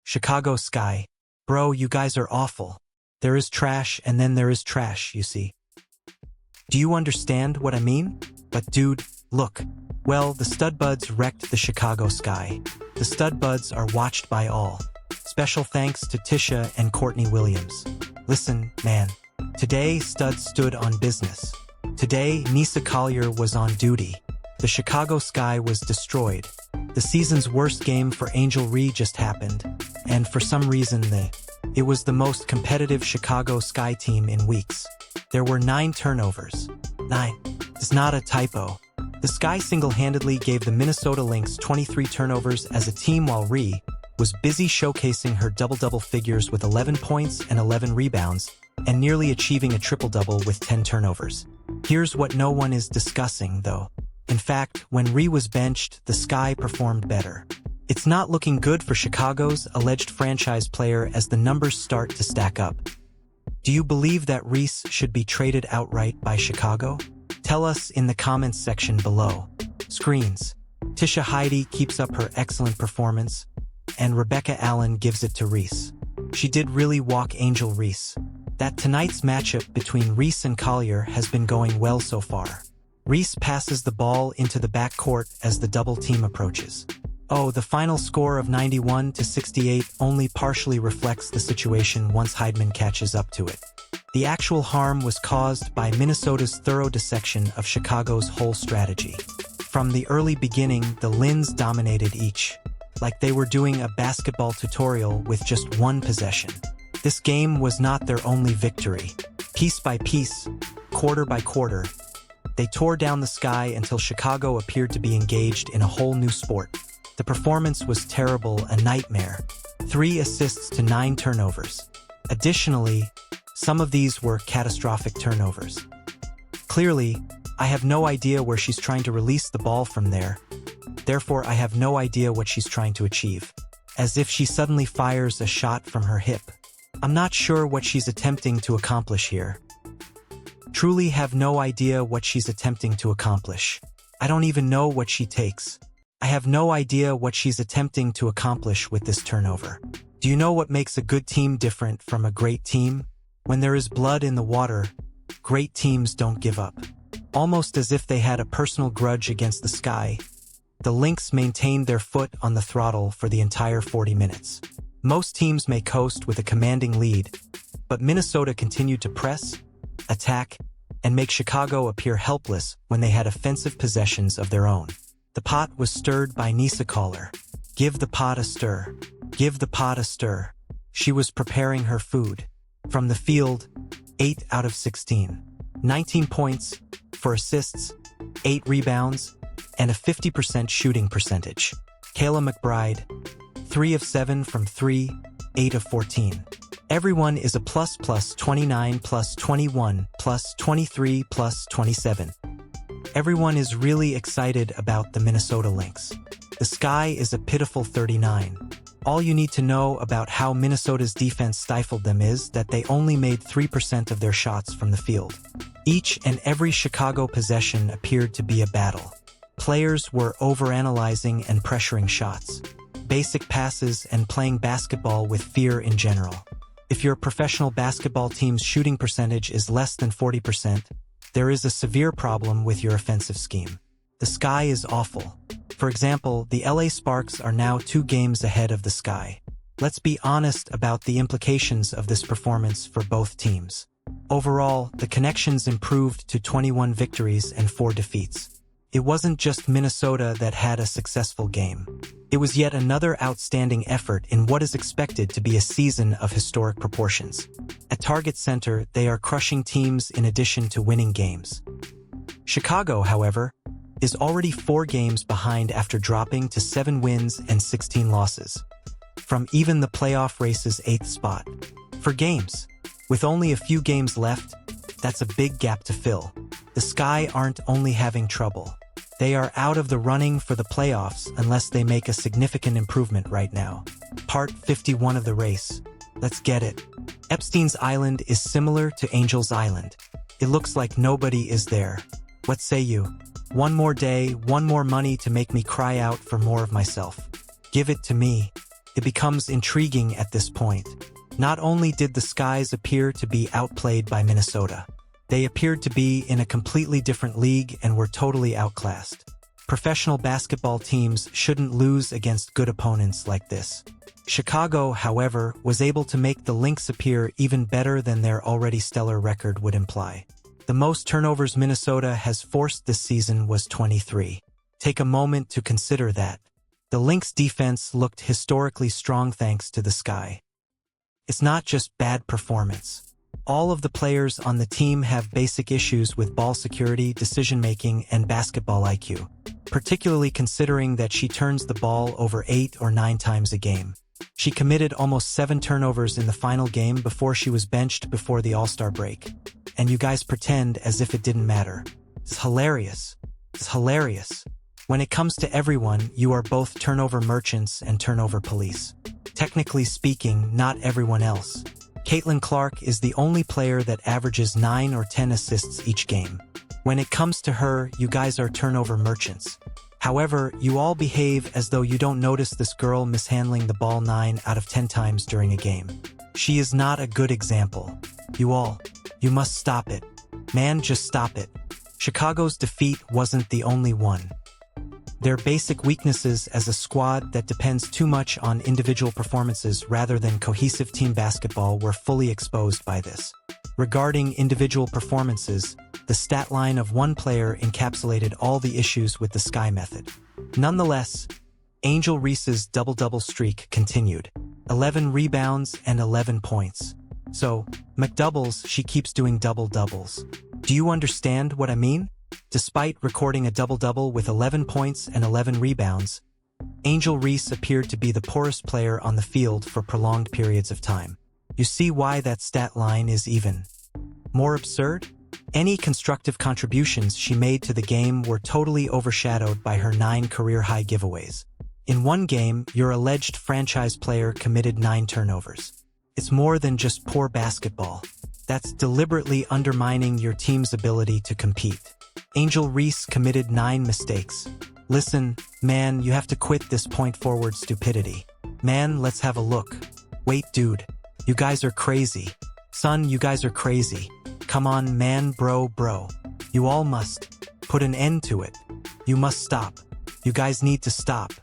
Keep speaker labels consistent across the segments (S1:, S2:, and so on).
S1: Chicago Sky. Bro, you guys are awful. There is trash and then there is trash, you see. Do you understand what I mean? But dude, look. Well, the Studbuds wrecked the Chicago Sky. The Studbuds are watched by all. Special thanks to Tisha and Courtney Williams. Listen, man. Today, Studs stood on business. Today, Napheesa Collier was on duty. The Chicago Sky was destroyed. The season's worst game for Angel Reese just happened, and for some reason it was the most competitive Chicago Sky team in weeks. There were 9 turnovers. 9. It's not a typo. The Sky single-handedly gave the Minnesota Lynx 23 turnovers as a team while Reese was busy showcasing her double-double figures with 11 points and 11 rebounds, and nearly achieving a triple-double with 10 turnovers. Here's what no one is discussing, though. In fact, when Reese was benched, the Sky performed better. It's not looking good for Chicago's alleged franchise player as the numbers start to stack up. Do you believe that Reese should be traded outright by Chicago? Tell us in the comments section below. Screens. Tisha Heidi keeps up her excellent performance, and Rebecca Allen gives it to Reese. She did really walk Angel Reese. That tonight's matchup between Reese and Collier has been going well so far. Reese passes the ball into the backcourt as the double team approaches. Oh, the final score of 91-68 only partially reflects the situation once Heidman catches up to it. The actual harm was caused by Minnesota's thorough dissection of Chicago's whole strategy. From the early beginning, the Lynx dominated each, like they were doing a basketball tutorial with just one possession. This game was not their only victory. Piece by piece, quarter by quarter, they tore down the Sky until Chicago appeared to be engaged in a whole new sport. The performance was terrible, a nightmare. 3 assists to 9 turnovers. Additionally, some of these were catastrophic turnovers. Clearly, I have no idea where she's trying to release the ball from there. Therefore, I have no idea what she's trying to achieve. As if she suddenly fires a shot from her hip. I'm not sure what she's attempting to accomplish here. Truly have no idea what she's attempting to accomplish. I don't even know what she takes. I have no idea what she's attempting to accomplish with this turnover. Do you know what makes a good team different from a great team? When there is blood in the water, great teams don't give up. Almost as if they had a personal grudge against the Sky, the Lynx maintained their foot on the throttle for the entire 40 minutes. Most teams may coast with a commanding lead, but Minnesota continued to press, attack, and make Chicago appear helpless when they had offensive possessions of their own. The pot was stirred by Napheesa Collier. Give the pot a stir. Give the pot a stir. She was preparing her food. From the field, 8 out of 16. 19 points, 4 assists, 8 rebounds, and a 50% shooting percentage. Kayla McBride, 3 of 7 from 3, 8 of 14. Everyone is a plus 29 plus 21 plus 23 plus 27. Everyone is really excited about the Minnesota Lynx. The Sky is a pitiful 39. All you need to know about how Minnesota's defense stifled them is that they only made 3% of their shots from the field. Each and every Chicago possession appeared to be a battle. Players were overanalyzing and pressuring shots, basic passes, and playing basketball with fear in general. If your professional basketball team's shooting percentage is less than 40%, there is a severe problem with your offensive scheme. The Sky is awful. For example, the LA Sparks are now 2 games ahead of the Sky. Let's be honest about the implications of this performance for both teams. Overall, the connections improved to 21 victories and 4 defeats. It wasn't just Minnesota that had a successful game. It was yet another outstanding effort in what is expected to be a season of historic proportions. At Target Center, they are crushing teams in addition to winning games. Chicago, however, is already 4 games behind after dropping to 7 wins and 16 losses, from even the playoff race's 8th spot. For games, with only a few games left, that's a big gap to fill. The Sky aren't only having trouble. They are out of the running for the playoffs unless they make a significant improvement right now. Part 51 of the race. Let's get it. Epstein's Island is similar to Angel's Island. It looks like nobody is there. What say you? One more day, one more money to make me cry out for more of myself. Give it to me. It becomes intriguing at this point. Not only did the Skies appear to be outplayed by Minnesota, they appeared to be in a completely different league and were totally outclassed. Professional basketball teams shouldn't lose against good opponents like this. Chicago, however, was able to make the Lynx appear even better than their already stellar record would imply. The most turnovers Minnesota has forced this season was 23. Take a moment to consider that. The Lynx defense looked historically strong thanks to the Sky. It's not just bad performance. All of the players on the team have basic issues with ball security, decision-making, and basketball IQ, particularly considering that she turns the ball over 8 or 9 times a game. She committed almost 7 turnovers in the final game before she was benched before the All-Star break. And you guys pretend as if it didn't matter. It's hilarious. It's hilarious. When it comes to everyone, you are both turnover merchants and turnover police. Technically speaking, not everyone else. Caitlin Clark is the only player that averages 9 or 10 assists each game. When it comes to her, you guys are turnover merchants. However, you all behave as though you don't notice this girl mishandling the ball 9 out of 10 times during a game. She is not a good example. You must stop it. Man, just stop it. Chicago's defeat wasn't the only one. Their basic weaknesses as a squad that depends too much on individual performances rather than cohesive team basketball were fully exposed by this. Regarding individual performances, the stat line of one player encapsulated all the issues with the Sky method. Nonetheless, Angel Reese's double-double streak continued. 11 rebounds and 11 points. So, McDoubles, she keeps doing double-doubles. Do you understand what I mean? Despite recording a double-double with 11 points and 11 rebounds, Angel Reese appeared to be the poorest player on the field for prolonged periods of time. You see why that stat line is even more absurd? Any constructive contributions she made to the game were totally overshadowed by her 9 career-high giveaways. In one game, your alleged franchise player committed 9 turnovers. It's more than just poor basketball. That's deliberately undermining your team's ability to compete. Angel Reese committed 9 mistakes. Listen, man, you have to quit this point-forward stupidity. Man, let's have a look. Wait, dude. You guys are crazy. Son, you guys are crazy. Come on, man, bro. You all must put an end to it. You must stop. You guys need to stop.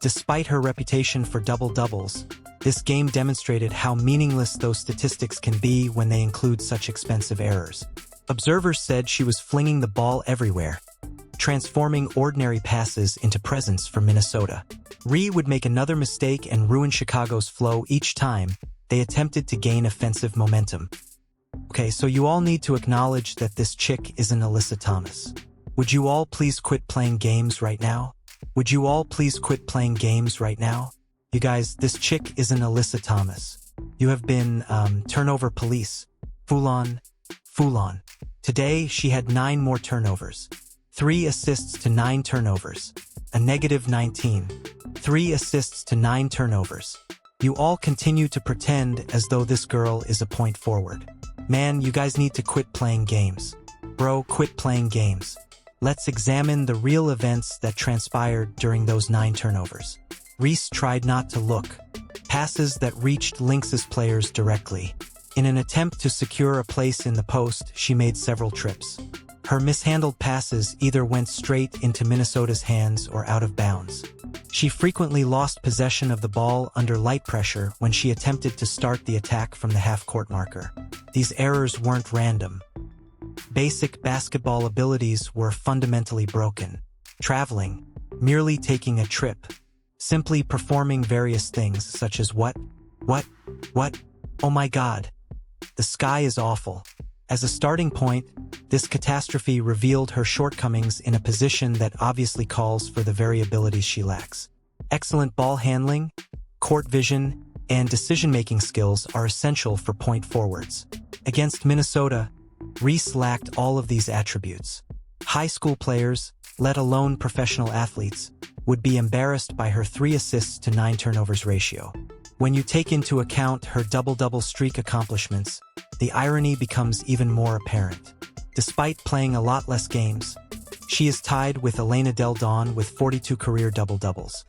S1: Despite her reputation for double-doubles, this game demonstrated how meaningless those statistics can be when they include such expensive errors. Observers said she was flinging the ball everywhere, transforming ordinary passes into presents for Minnesota. Reese would make another mistake and ruin Chicago's flow each time they attempted to gain offensive momentum. Okay, so you all need to acknowledge that this chick isn't Alyssa Thomas. Would you all please quit playing games right now? Would you all please quit playing games right now? You guys, this chick isn't Alyssa Thomas. You have been, turnover police. Fool on. Today, she had 9 more turnovers. 3 assists to 9 turnovers. A negative 19. 3 assists to 9 turnovers. You all continue to pretend as though this girl is a point forward. Man, you guys need to quit playing games. Bro, quit playing games. Let's examine the real events that transpired during those 9 turnovers. Reese tried not to look. Passes that reached Lynx's players directly. In an attempt to secure a place in the post, she made several trips. Her mishandled passes either went straight into Minnesota's hands or out of bounds. She frequently lost possession of the ball under light pressure when she attempted to start the attack from the half-court marker. These errors weren't random. Basic basketball abilities were fundamentally broken. Traveling, merely taking a trip, simply performing various things such as what? Oh my God. The Sky is awful. As a starting point, this catastrophe revealed her shortcomings in a position that obviously calls for the variabilities she lacks. Excellent ball handling, court vision, and decision-making skills are essential for point forwards. Against Minnesota, Reese lacked all of these attributes. High school players, let alone professional athletes, would be embarrassed by her 3 assists to 9 turnovers ratio. When you take into account her double-double streak accomplishments, the irony becomes even more apparent. Despite playing a lot less games, she is tied with Elena Del Don with 42 career double-doubles.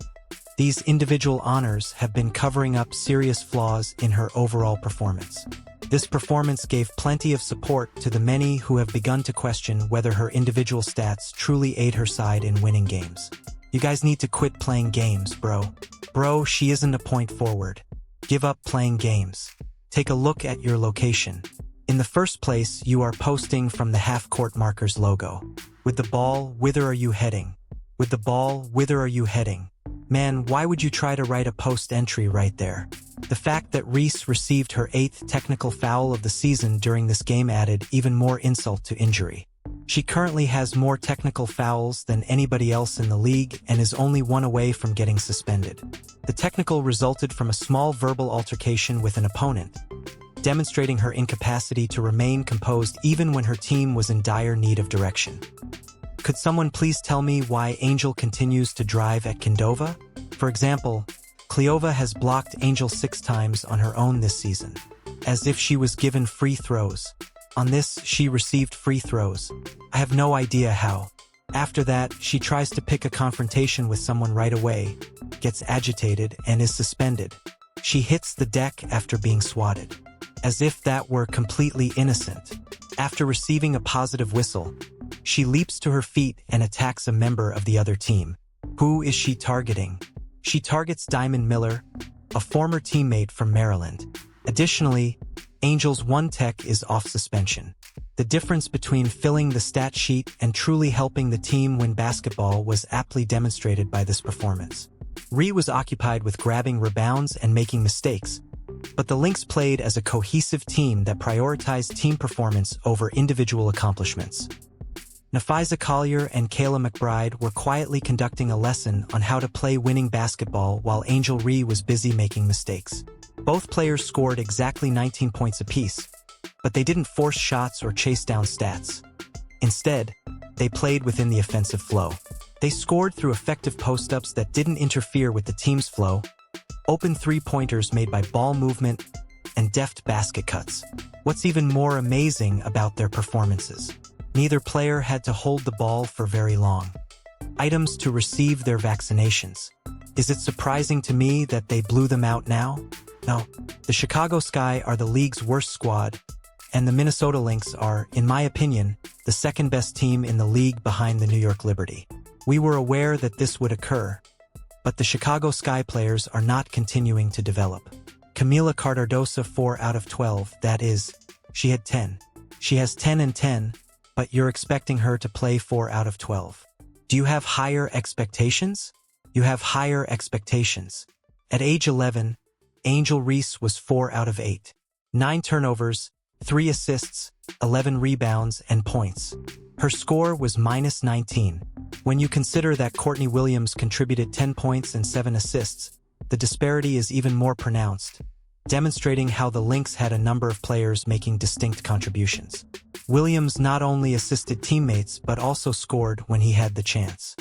S1: These individual honors have been covering up serious flaws in her overall performance. This performance gave plenty of support to the many who have begun to question whether her individual stats truly aid her side in winning games. You guys need to quit playing games, bro. Bro, she isn't a point forward. Give up playing games. Take a look at your location. In the first place, you are posting from the half-court markers logo. With the ball, whither are you heading? With the ball, whither are you heading? Man, why would you try to write a post entry right there? The fact that Reese received her 8th technical foul of the season during this game added even more insult to injury. She currently has more technical fouls than anybody else in the league and is only one away from getting suspended. The technical resulted from a small verbal altercation with an opponent, demonstrating her incapacity to remain composed even when her team was in dire need of direction. Could someone please tell me why Angel continues to drive at Kindova? For example, Kleova has blocked Angel 6 times on her own this season, as if she was given free throws. On this, she received free throws. I have no idea how. After that, she tries to pick a confrontation with someone right away, gets agitated, and is suspended. She hits the deck after being swatted, as if that were completely innocent. After receiving a positive whistle, she leaps to her feet and attacks a member of the other team. Who is she targeting? She targets Diamond Miller, a former teammate from Maryland. Additionally, Angel's one tech is off suspension. The difference between filling the stat sheet and truly helping the team win basketball was aptly demonstrated by this performance. Reese was occupied with grabbing rebounds and making mistakes, but the Lynx played as a cohesive team that prioritized team performance over individual accomplishments. Napheesa Collier and Kayla McBride were quietly conducting a lesson on how to play winning basketball while Angel Reese was busy making mistakes. Both players scored exactly 19 points apiece, but they didn't force shots or chase down stats. Instead, they played within the offensive flow. They scored through effective post-ups that didn't interfere with the team's flow, open three-pointers made by ball movement, and deft basket cuts. What's even more amazing about their performances? Neither player had to hold the ball for very long. Items to receive their vaccinations. Is it surprising to me that they blew them out now? No. The Chicago Sky are the league's worst squad, and the Minnesota Lynx are, in my opinion, the second-best team in the league behind the New York Liberty. We were aware that this would occur, but the Chicago Sky players are not continuing to develop. Camila Cardoso 4 out of 12, that is, she had 10. She has 10 and 10, but you're expecting her to play 4 out of 12. Do you have higher expectations? You have higher expectations. At age 11, Angel Reese was 4 out of 8. 9 turnovers, 3 assists, 11 rebounds, and points. Her score was -19. When you consider that Courtney Williams contributed 10 points and 7 assists, the disparity is even more pronounced, demonstrating how the Lynx had a number of players making distinct contributions. Williams not only assisted teammates but also scored when he had the chance.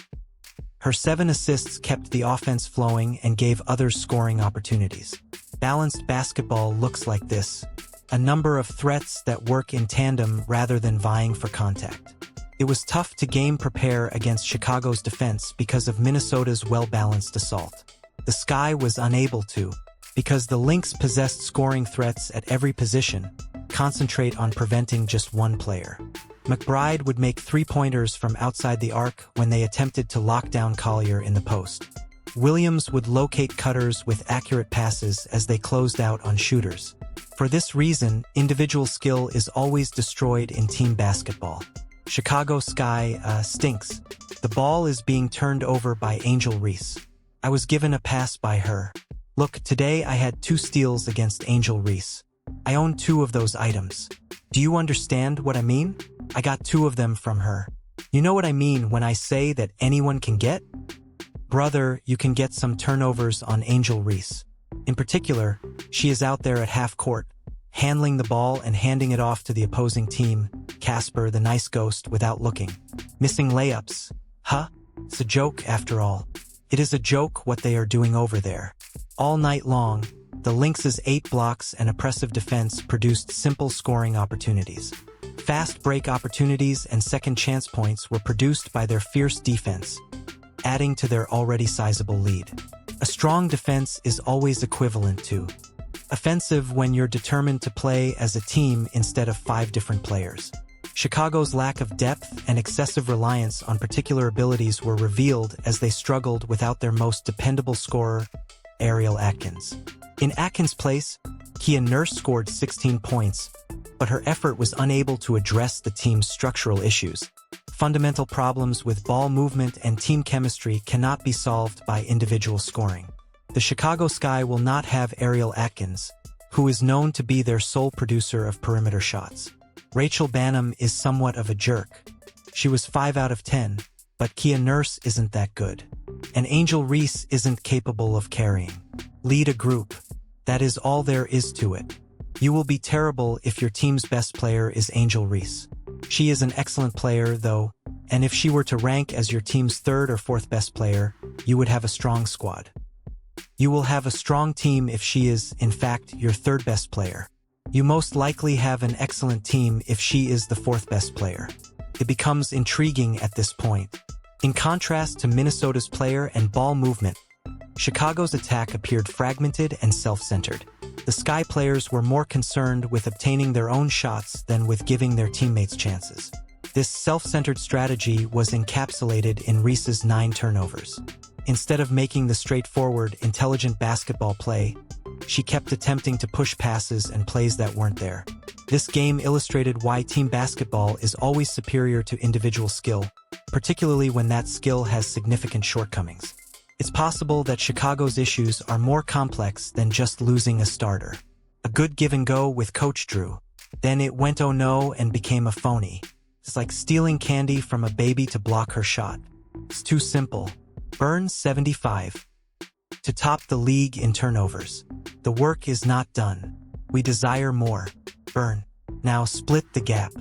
S1: Her 7 assists kept the offense flowing and gave others scoring opportunities. Balanced basketball looks like this: a number of threats that work in tandem rather than vying for contact. It was tough to game prepare against Chicago's defense because of Minnesota's well-balanced assault. The Sky was unable to, because the Lynx possessed scoring threats at every position, concentrate on preventing just one player. McBride would make three-pointers from outside the arc when they attempted to lock down Collier in the post. Williams would locate cutters with accurate passes as they closed out on shooters. For this reason, individual skill is always destroyed in team basketball. Chicago Sky stinks. The ball is being turned over by Angel Reese. I was given a pass by her. Look, today I had 2 steals against Angel Reese. I own 2 of those items. Do you understand what I mean? I got 2 of them from her. You know what I mean when I say that anyone can get? Brother, you can get some turnovers on Angel Reese. In particular, she is out there at half court, handling the ball and handing it off to the opposing team, Casper the nice ghost, without looking. Missing layups. Huh? It's a joke after all. It is a joke what they are doing over there. All night long, the Lynx's 8 blocks and oppressive defense produced simple scoring opportunities. Fast break opportunities and second chance points were produced by their fierce defense, adding to their already sizable lead. A strong defense is always equivalent to offensive when you're determined to play as a team instead of 5 different players. Chicago's lack of depth and excessive reliance on particular abilities were revealed as they struggled without their most dependable scorer, Ariel Atkins. In Atkins' place, Kia Nurse scored 16 points, but her effort was unable to address the team's structural issues. Fundamental problems with ball movement and team chemistry cannot be solved by individual scoring. The Chicago Sky will not have Ariel Atkins, who is known to be their sole producer of perimeter shots. Rachel Banham is somewhat of a jerk. She was 5 out of 10, but Kia Nurse isn't that good. And Angel Reese isn't capable of carrying. Lead a group. That is all there is to it. You will be terrible if your team's best player is Angel Reese. She is an excellent player, though, and if she were to rank as your team's 3rd or 4th best player, you would have a strong squad. You will have a strong team if she is, in fact, your 3rd best player. You most likely have an excellent team if she is the 4th best player. It becomes intriguing at this point. In contrast to Minnesota's player and ball movement, Chicago's attack appeared fragmented and self-centered. The Sky players were more concerned with obtaining their own shots than with giving their teammates chances. This self-centered strategy was encapsulated in Reese's 9 turnovers. Instead of making the straightforward, intelligent basketball play, she kept attempting to push passes and plays that weren't there. This game illustrated why team basketball is always superior to individual skill, particularly when that skill has significant shortcomings. It's possible that Chicago's issues are more complex than just losing a starter. A good give and go with Coach Drew. Then it went oh no and became a phony. It's like stealing candy from a baby to block her shot. It's too simple. Burns 75. To top the league in turnovers. The work is not done. We desire more. Burn. Now split the gap.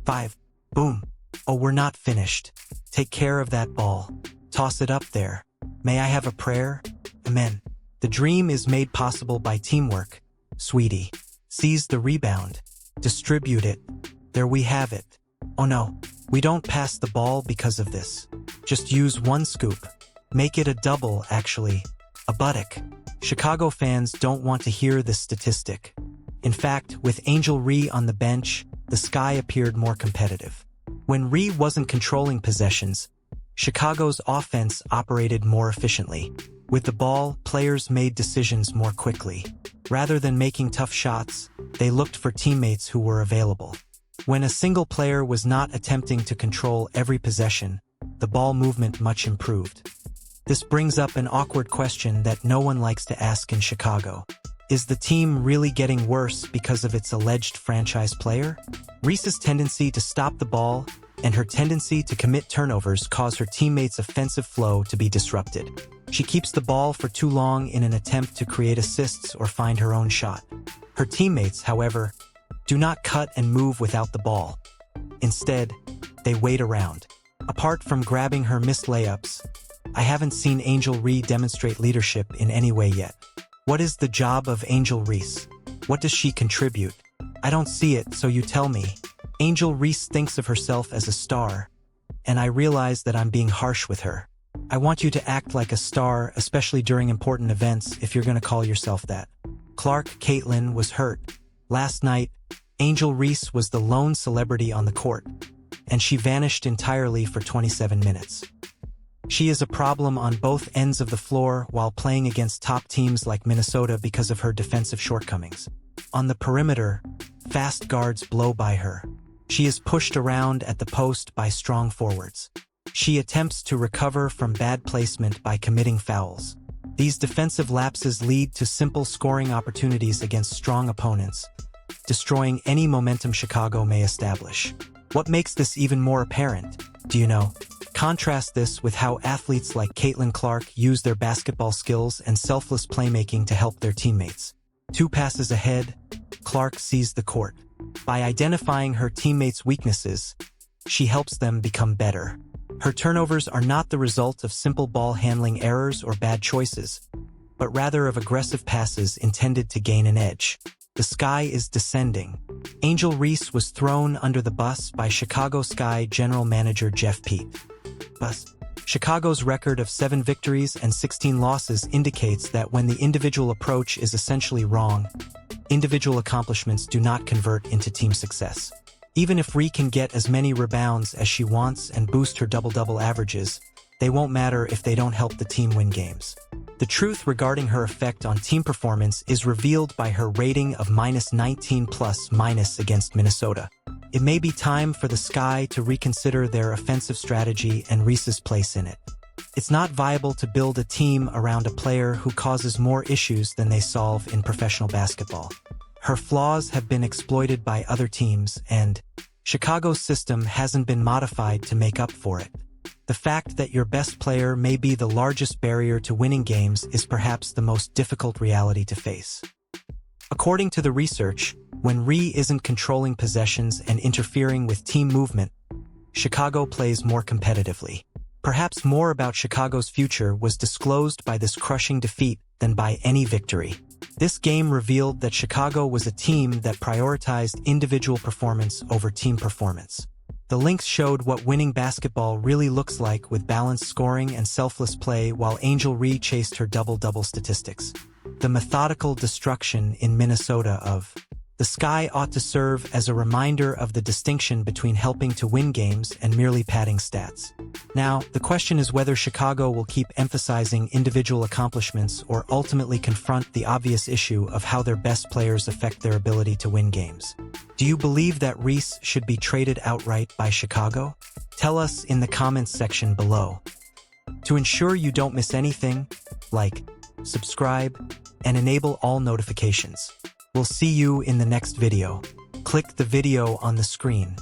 S1: 5. Boom. Oh, we're not finished. Take care of that ball. Toss it up there. May I have a prayer? Amen. The dream is made possible by teamwork. Sweetie. Seize the rebound. Distribute it. There we have it. Oh no, we don't pass the ball because of this. Just use one scoop. Make it a double, actually. A buttock. Chicago fans don't want to hear this statistic. In fact, with Angel Reese on the bench, the Sky appeared more competitive. When Reese wasn't controlling possessions, Chicago's offense operated more efficiently. With the ball, players made decisions more quickly. Rather than making tough shots, they looked for teammates who were available. When a single player was not attempting to control every possession, the ball movement much improved. This brings up an awkward question that no one likes to ask in Chicago. Is the team really getting worse because of its alleged franchise player? Reese's tendency to stop the ball and her tendency to commit turnovers cause her teammates' offensive flow to be disrupted. She keeps the ball for too long in an attempt to create assists or find her own shot. Her teammates, however, do not cut and move without the ball. Instead, they wait around. Apart from grabbing her missed layups, I haven't seen Angel Reese demonstrate leadership in any way yet. What is the job of Angel Reese? What does she contribute? I don't see it, so you tell me. Angel Reese thinks of herself as a star, and I realize that I'm being harsh with her. I want you to act like a star, especially during important events, if you're going to call yourself that. Clark Caitlin was hurt. Last night, Angel Reese was the lone celebrity on the court, and she vanished entirely for 27 minutes. She is a problem on both ends of the floor while playing against top teams like Minnesota because of her defensive shortcomings. On the perimeter, fast guards blow by her. She is pushed around at the post by strong forwards. She attempts to recover from bad placement by committing fouls. These defensive lapses lead to simple scoring opportunities against strong opponents, destroying any momentum Chicago may establish. What makes this even more apparent, do you know? Contrast this with how athletes like Caitlin Clark use their basketball skills and selfless playmaking to help their teammates. 2 passes ahead, Clark sees the court. By identifying her teammates' weaknesses, she helps them become better. Her turnovers are not the result of simple ball handling errors or bad choices, but rather of aggressive passes intended to gain an edge. The Sky is descending. Angel Reese was thrown under the bus by Chicago Sky general manager Jeff Pete. Chicago's record of 7 victories and 16 losses indicates that when the individual approach is essentially wrong, individual accomplishments do not convert into team success. Even if Reese can get as many rebounds as she wants and boost her double-double averages, they won't matter if they don't help the team win games. The truth regarding her effect on team performance is revealed by her rating of -19 against Minnesota. It may be time for the Sky to reconsider their offensive strategy and Reese's place in it. It's not viable to build a team around a player who causes more issues than they solve in professional basketball. Her flaws have been exploited by other teams, and Chicago's system hasn't been modified to make up for it. The fact that your best player may be the largest barrier to winning games is perhaps the most difficult reality to face. According to the research, when Reese isn't controlling possessions and interfering with team movement, Chicago plays more competitively. Perhaps more about Chicago's future was disclosed by this crushing defeat than by any victory. This game revealed that Chicago was a team that prioritized individual performance over team performance. The links showed what winning basketball really looks like with balanced scoring and selfless play while Angel Reese chased her double-double statistics. The methodical destruction in Minnesota of the Sky ought to serve as a reminder of the distinction between helping to win games and merely padding stats. Now, the question is whether Chicago will keep emphasizing individual accomplishments or ultimately confront the obvious issue of how their best players affect their ability to win games. Do you believe that Reese should be traded outright by Chicago? Tell us in the comments section below. To ensure you don't miss anything, like, subscribe, and enable all notifications. We'll see you in the next video. Click the video on the screen.